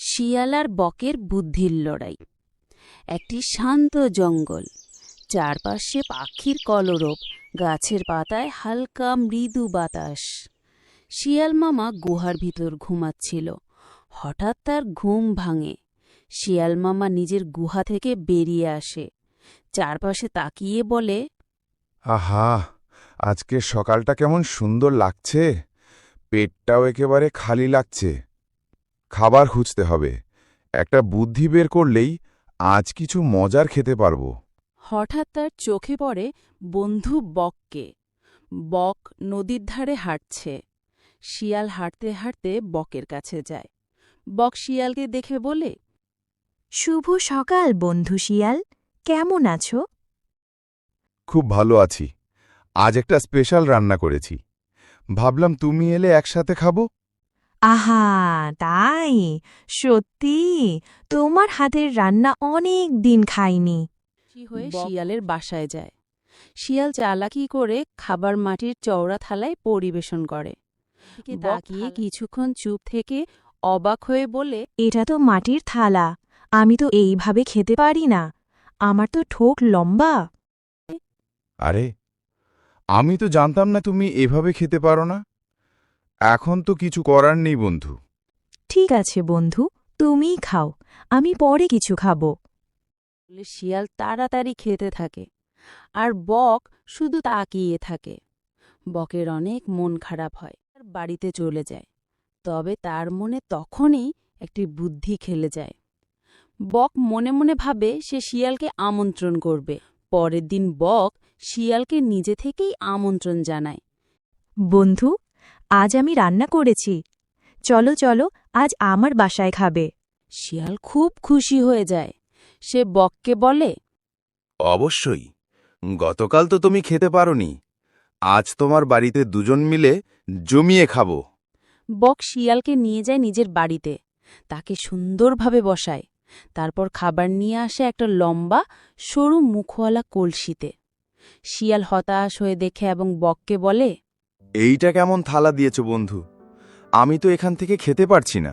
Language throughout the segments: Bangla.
শিয়াল আর বকের বুদ্ধির লড়াই। একটি শান্ত জঙ্গল, চারপাশে পাখির কলরব, গাছের পাতায় হালকা মৃদু বাতাস। শিয়াল মামা গুহার ভিতর ঘুমাচ্ছিল। হঠাৎ তার ঘুম ভাঙে। শিয়াল মামা নিজের গুহা থেকে বেরিয়ে আসে, চারপাশে তাকিয়ে বলে, আহা, আজকের সকালটা কেমন সুন্দর লাগছে। পেটটাও একেবারে খালি লাগছে। খাবার খুঁজতে হবে। একটা বুদ্ধি বের করলেই আজ কিছু মজার খেতে পারবো। হঠাৎ তার চোখে পড়ে বন্ধু বককে। বক নদীর ধারে হাঁটছে। শিয়াল হাঁটতে হাঁটতে বকের কাছে যায়। বক শিয়ালকে দেখে বলে, শুভ সকাল বন্ধু শিয়াল, কেমন আছো? খুব ভালো আছি। আজ একটা স্পেশাল রান্না করেছি। ভাবলাম তুমি এলে একসাথে খাবো। আহা, তাই? সত্যি? তোমার হাতের রান্না অনেক দিন খাইনি। হয়ে শিয়ালের বাসায় যায়। শিয়াল চালাকি করে খাবার মাটির চওড়া থালায় পরিবেশন করে। তাকিয়ে কিছুক্ষণ চুপ থেকে অবাক হয়ে বলে, এটা তো মাটির থালা, আমি তো এইভাবে খেতে পারি না। আমার তো ঠোঁট লম্বা। আরে, আমি তো জানতাম না তুমি এভাবে খেতে পারো না। এখন তো কিছু করার নেই বন্ধু। ঠিক আছে বন্ধু, তুমিই খাও, আমি পরে কিছু খাবো। বলে শিয়াল তাড়াতাড়ি খেতে থাকে, আর বক শুধু তাকিয়ে থাকে। বকের অনেক মন খারাপ হয়, আর বাড়িতে চলে যায়। তবে তার মনে তখনই একটি বুদ্ধি খেলে যায়। বক মনে মনে ভাবে সে শিয়ালকে আমন্ত্রণ করবে। পরের দিন বক শিয়ালকে নিজে থেকেই আমন্ত্রণ জানায়। বন্ধু, আজ আমি রান্না করেছি, চলো চলো, আজ আমার বাসায় খাবে। শিয়াল খুব খুশি হয়ে যায়। সে বককে বলে, অবশ্যই। গতকাল তো তুমি খেতে পারোনি। আজ তোমার বাড়িতে দুজন মিলে জমিয়ে খাবো। বক শিয়ালকে নিয়ে যায় নিজের বাড়িতে, তাকে সুন্দরভাবে বসায়। তারপর খাবার নিয়ে আসে একটা লম্বা সরু মুখওয়ালা কলসিতে। শিয়াল হতাশ হয়ে দেখে এবং বককে বলে, এইটা কেমন থালা দিয়েছ বন্ধু? আমি তো এখান থেকে খেতে পারছি না।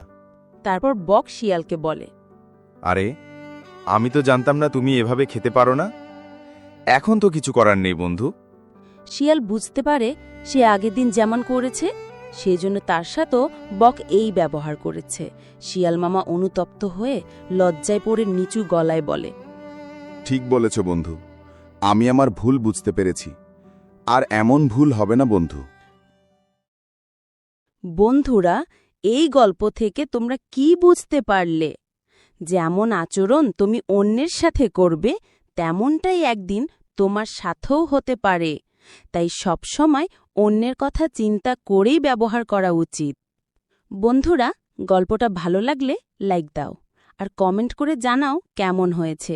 তারপর বক শিয়ালকে বলে, আরে, আমি তো জানতাম না তুমি এভাবে খেতে পারো না। এখন তো কিছু করার নেই বন্ধু। শিয়াল বুঝতে পারে সে আগের দিন যেমন করেছে সেজন্য তার সাথেও বক এই ব্যবহার করেছে। শিয়াল মামা অনুতপ্ত হয়ে লজ্জায় পড়ে নিচু গলায় বলে, ঠিক বলেছ বন্ধু, আমি আমার ভুল বুঝতে পেরেছি। আর এমন ভুল হবে না বন্ধু। বন্ধুরা, এই গল্প থেকে তোমরা কি বুঝতে পারলে? যেমন আচরণ তুমি অন্যের সাথে করবে, তেমনটাই একদিন তোমার সাথেও হতে পারে। তাই সবসময় অন্যের কথা চিন্তা করেই ব্যবহার করা উচিত। বন্ধুরা, গল্পটা ভালো লাগলে লাইক দাও আর কমেন্ট করে জানাও কেমন হয়েছে।